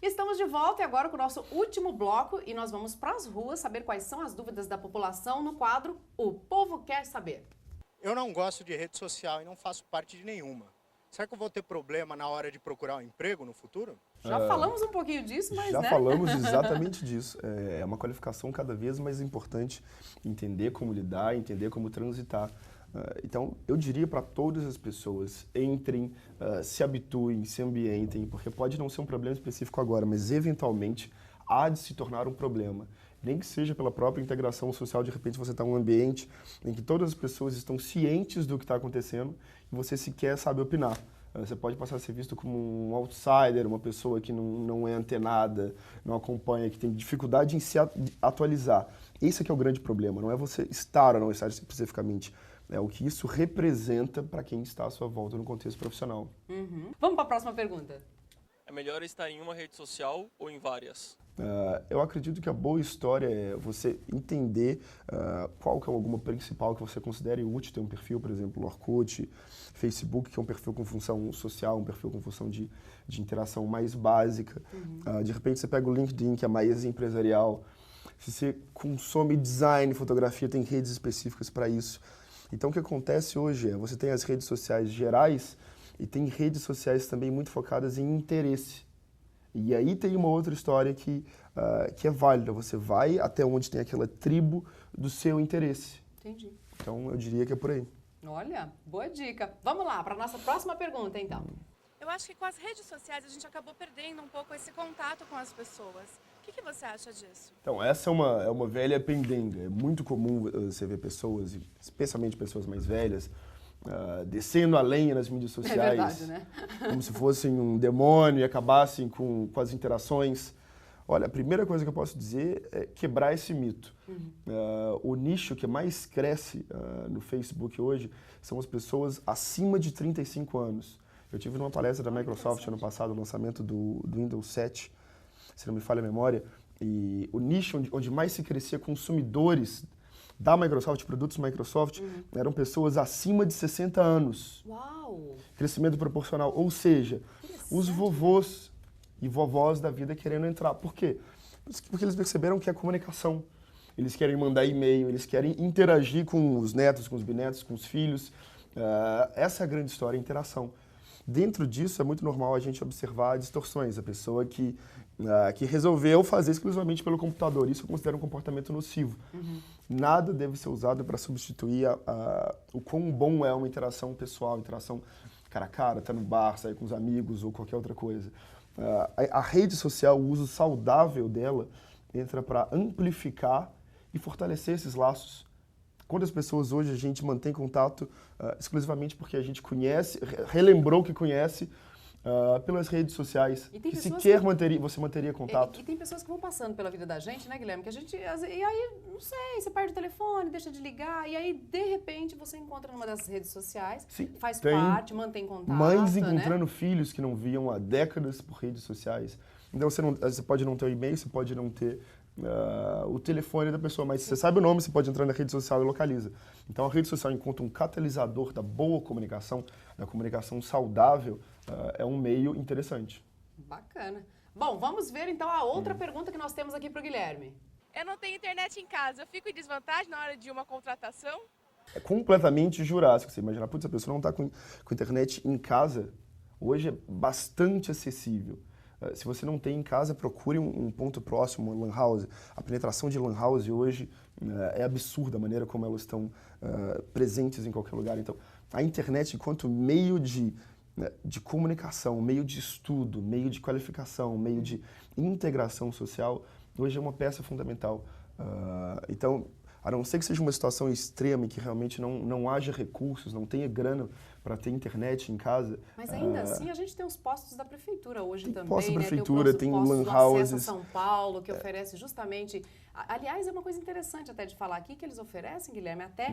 Estamos de volta e agora com o nosso último bloco e nós vamos para as ruas saber quais são as dúvidas da população no quadro O Povo Quer Saber. Eu não gosto de rede social e não faço parte de nenhuma. Será que eu vou ter problema na hora de procurar um emprego no futuro? Já falamos um pouquinho disso, mas Já né? falamos exatamente disso. É uma qualificação cada vez mais importante entender como lidar, entender como transitar. Então, eu diria para todas as pessoas, entrem, se habituem, se ambientem, porque pode não ser um problema específico agora, mas eventualmente há de se tornar um problema. Nem que seja pela própria integração social, de repente você está em um ambiente em que todas as pessoas estão cientes do que está acontecendo e você sequer sabe opinar. Você pode passar a ser visto como um outsider, uma pessoa que não é antenada, não acompanha, que tem dificuldade em se atualizar. Esse é que é o grande problema, não é você estar ou não estar especificamente. É o que isso representa para quem está à sua volta no contexto profissional. Vamos para a próxima pergunta. É melhor estar em uma rede social ou em várias? Eu acredito que a boa história é você entender qual que é alguma principal que você considere útil. Tem um perfil, por exemplo, no Orkut, Facebook, que é um perfil com função social, um perfil com função de interação mais básica. De repente você pega o LinkedIn, que é mais empresarial. Se você consome design, fotografia, tem redes específicas para isso. Então o que acontece hoje é, você tem as redes sociais gerais e tem redes sociais também muito focadas em interesse. E aí tem uma outra história que é válida. Você vai até onde tem aquela tribo do seu interesse. Entendi. Então, eu diria que é por aí. Olha, boa dica. Vamos lá, para a nossa próxima pergunta, então. Eu acho que com as redes sociais a gente acabou perdendo um pouco esse contato com as pessoas. O que você acha disso? Então, essa é uma velha pendenga. É muito comum você ver pessoas, especialmente pessoas mais velhas, descendo a lenha nas mídias sociais. É verdade, né? Como se fossem um demônio e acabassem com as interações. Olha, a primeira coisa que eu posso dizer é quebrar esse mito. O nicho que mais cresce no Facebook hoje são as pessoas acima de 35 anos. Eu tive numa palestra da Microsoft ano passado, o lançamento do Windows 7, se não me falha a memória, e o nicho onde mais se crescia consumidores da Microsoft, produtos Microsoft, eram pessoas acima de 60 anos. Uau! Crescimento proporcional, ou seja, os vovôs e vovós da vida querendo entrar. Por quê? Porque eles perceberam que é comunicação. Eles querem mandar e-mail, eles querem interagir com os netos, com os bisnetos, com os filhos. Essa é a grande história, a interação. Dentro disso, é muito normal a gente observar distorções. A pessoa que resolveu fazer exclusivamente pelo computador. Isso eu considero um comportamento nocivo. Nada deve ser usado para substituir o quão bom é uma interação pessoal, interação cara a cara, estar no bar, sair com os amigos ou qualquer outra coisa. A rede social, o uso saudável dela, entra para amplificar e fortalecer esses laços. Quantas pessoas hoje a gente mantém contato exclusivamente porque a gente conhece, relembrou que conhece pelas redes sociais, que sequer você manteria contato. E tem pessoas que vão passando pela vida da gente, né, Guilherme? Que a gente, e aí, não sei, você perde o telefone, deixa de ligar, e aí, de repente, você encontra numa dessas redes sociais, Sim, faz parte, mantém contato, mães né? encontrando filhos que não viam há décadas por redes sociais. Então, você pode não ter o e-mail, você pode não ter o telefone da pessoa, mas se você sabe o nome, você pode entrar na rede social e localiza. Então, a rede social, enquanto um catalisador da boa comunicação, da comunicação saudável, é um meio interessante. Bacana. Bom, vamos ver então a outra pergunta que nós temos aqui para o Guilherme. Eu não tenho internet em casa, eu fico em desvantagem na hora de uma contratação? É completamente jurássico. Você imagina, putz, a pessoa não está com internet em casa, hoje é bastante acessível. Se você não tem em casa, procure um ponto próximo, uma lan house. A penetração de lan house hoje é absurda, a maneira como elas estão presentes em qualquer lugar. Então, a internet, enquanto meio de comunicação, meio de estudo, meio de qualificação, meio de integração social, hoje é uma peça fundamental. Então, a não ser que seja uma situação extrema e que realmente não haja recursos, não tenha grana para ter internet em casa. Mas ainda assim, a gente tem os postos da prefeitura hoje também, posto da né? prefeitura, tem postos lan do Acesso a houses. São Paulo, que oferece justamente... Aliás, é uma coisa interessante até de falar aqui, que eles oferecem, Guilherme, até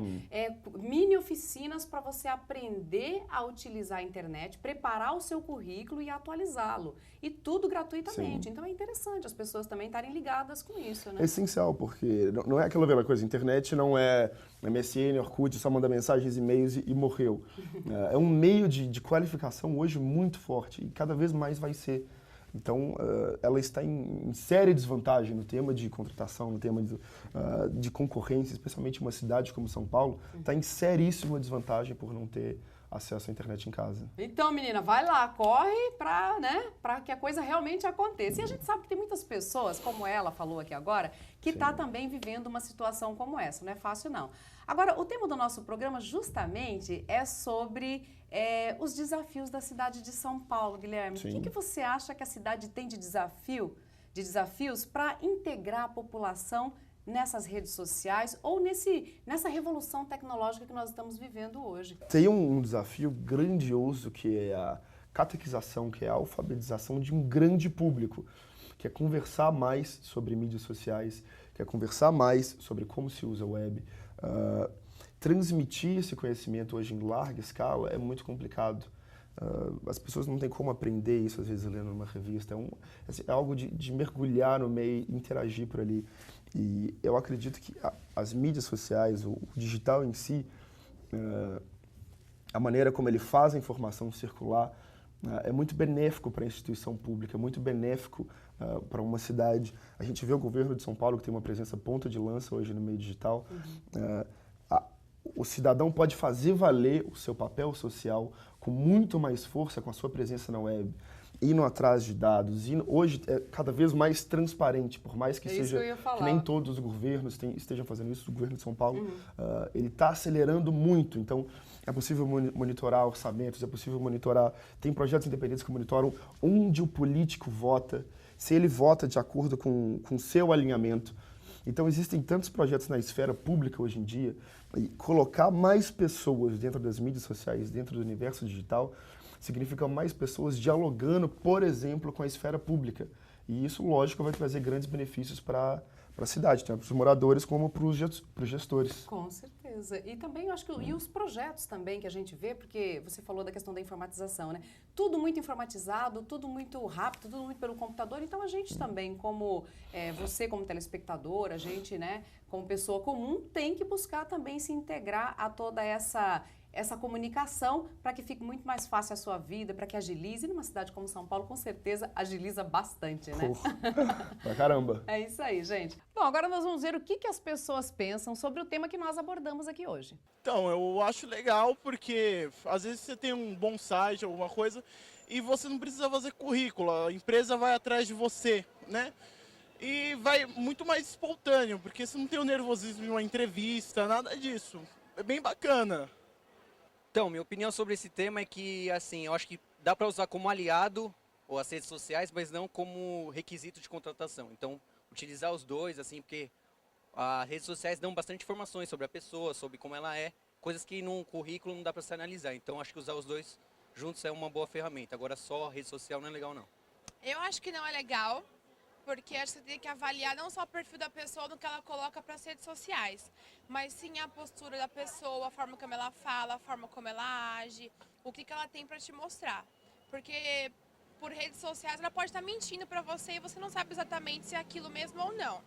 mini oficinas para você aprender a utilizar a internet, preparar o seu currículo e atualizá-lo. E tudo gratuitamente. Sim. Então, é interessante as pessoas também estarem ligadas com isso, né? É essencial, porque não é aquela velha coisa, a internet não é MSN, Orkut, só manda mensagens, e-mails e morreu. É um meio de qualificação hoje muito forte e cada vez mais vai ser. Então, ela está em séria desvantagem no tema de contratação, no tema de concorrência, especialmente em uma cidade como São Paulo, está em seríssima desvantagem por não ter acesso à internet em casa. Então, menina, vai lá, corre para que a coisa realmente aconteça. E a gente sabe que tem muitas pessoas, como ela falou aqui agora, que está também vivendo uma situação como essa. Não é fácil, não. Agora, o tema do nosso programa justamente é sobre os desafios da cidade de São Paulo, Guilherme. Sim. O que você acha que a cidade tem de desafios para integrar a população nessas redes sociais ou nessa revolução tecnológica que nós estamos vivendo hoje? Tem um desafio grandioso que é a catequização, que é a alfabetização de um grande público, que é conversar mais sobre mídias sociais, que é conversar mais sobre como se usa a web. Transmitir esse conhecimento hoje em larga escala é muito complicado. As pessoas não têm como aprender isso, às vezes, lendo uma revista. É algo de mergulhar no meio, interagir por ali. E eu acredito que as mídias sociais, o digital em si, a maneira como ele faz a informação circular, é muito benéfico para a instituição pública, é muito benéfico para uma cidade. A gente vê o governo de São Paulo, que tem uma presença ponta de lança hoje no meio digital. O cidadão pode fazer valer o seu papel social com muito mais força com a sua presença na web, indo atrás de dados. Hoje é cada vez mais transparente, por mais que seja que nem todos os governos estejam fazendo isso. O governo de São Paulo ele está acelerando muito. Então é possível monitorar orçamentos, é possível monitorar. Tem projetos independentes que monitoram onde o político vota, se ele vota de acordo com o seu alinhamento. Então existem tantos projetos na esfera pública hoje em dia, e colocar mais pessoas dentro das mídias sociais, dentro do universo digital, significa mais pessoas dialogando, por exemplo, com a esfera pública. E isso, lógico, vai trazer grandes benefícios para a cidade, tanto para os moradores como para os gestores. Com certeza. E também, eu acho que e os projetos também que a gente vê, porque você falou da questão da informatização, né? Tudo muito informatizado, tudo muito rápido, tudo muito pelo computador. Então, a gente também, como você como telespectador, a gente, né, como pessoa comum, tem que buscar também se integrar a toda essa comunicação para que fique muito mais fácil a sua vida, para que agilize. E numa cidade como São Paulo, com certeza, agiliza bastante, né? Pra caramba. É isso aí, gente. Bom, agora nós vamos ver o que as pessoas pensam sobre o tema que nós abordamos aqui hoje. Então, eu acho legal porque às vezes você tem um bom site, alguma coisa, e você não precisa fazer currículo, a empresa vai atrás de você, né? E vai muito mais espontâneo, porque você não tem o nervosismo de uma entrevista, nada disso. É bem bacana. Então, minha opinião sobre esse tema é que, assim, eu acho que dá para usar como aliado ou as redes sociais, mas não como requisito de contratação. Então, utilizar os dois, assim, porque as redes sociais dão bastante informações sobre a pessoa, sobre como ela é, coisas que num currículo não dá para se analisar. Então, acho que usar os dois juntos é uma boa ferramenta. Agora, só rede social não é legal, não. Eu acho que não é legal, porque acho que você tem que avaliar não só o perfil da pessoa no que ela coloca para as redes sociais, mas sim a postura da pessoa, a forma como ela fala, a forma como ela age, o que ela tem para te mostrar. Porque por redes sociais ela pode estar mentindo para você e você não sabe exatamente se é aquilo mesmo ou não.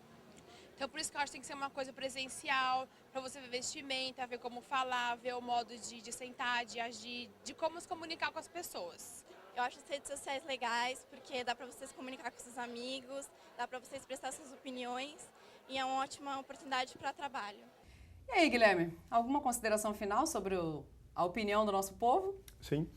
Então por isso que eu acho que tem que ser uma coisa presencial, para você ver vestimenta, ver como falar, ver o modo de sentar, de agir, de como se comunicar com as pessoas. Eu acho as redes sociais legais, porque dá para você se comunicar com seus amigos, dá para você expressar suas opiniões e é uma ótima oportunidade para trabalho. E aí, Guilherme, alguma consideração final sobre a opinião do nosso povo? Sim.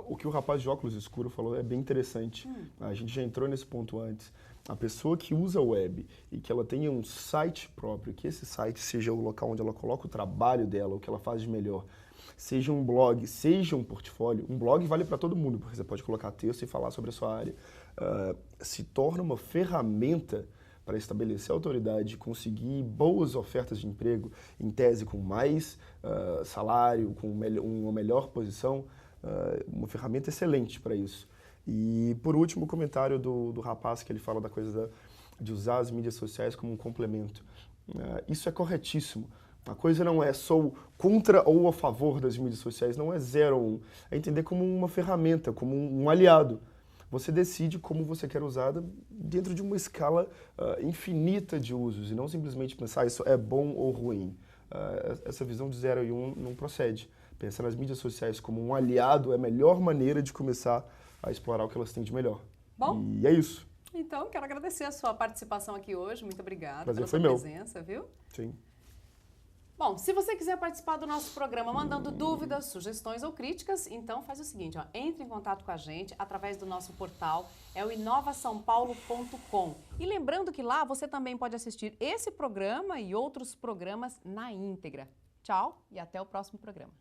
O que o rapaz de óculos escuros falou é bem interessante. A gente já entrou nesse ponto antes. A pessoa que usa a web e que ela tenha um site próprio, que esse site seja o local onde ela coloca o trabalho dela, o que ela faz de melhor, seja um blog, seja um portfólio. Um blog vale para todo mundo, porque você pode colocar texto e falar sobre a sua área. Se torna uma ferramenta para estabelecer autoridade, conseguir boas ofertas de emprego, em tese com mais salário, com uma melhor posição, uma ferramenta excelente para isso. E, por último, o comentário do rapaz, que ele fala da coisa de usar as mídias sociais como um complemento. Isso é corretíssimo. A coisa não é sou contra ou a favor das mídias sociais, não é 0 ou 1. É entender como uma ferramenta, como um aliado. Você decide como você quer usada dentro de uma escala infinita de usos e não simplesmente pensar isso é bom ou ruim. Essa visão de 0 e 1 não procede. Pensar nas mídias sociais como um aliado é a melhor maneira de começar a explorar o que elas têm de melhor. Bom? E é isso. Então, quero agradecer a sua participação aqui hoje. Muito obrigada Prazer pela foi sua meu. presença, viu? Sim. Bom, se você quiser participar do nosso programa mandando dúvidas, sugestões ou críticas, então faz o seguinte, ó, entre em contato com a gente através do nosso portal, é o inovasaopaulo.com. E lembrando que lá você também pode assistir esse programa e outros programas na íntegra. Tchau e até o próximo programa.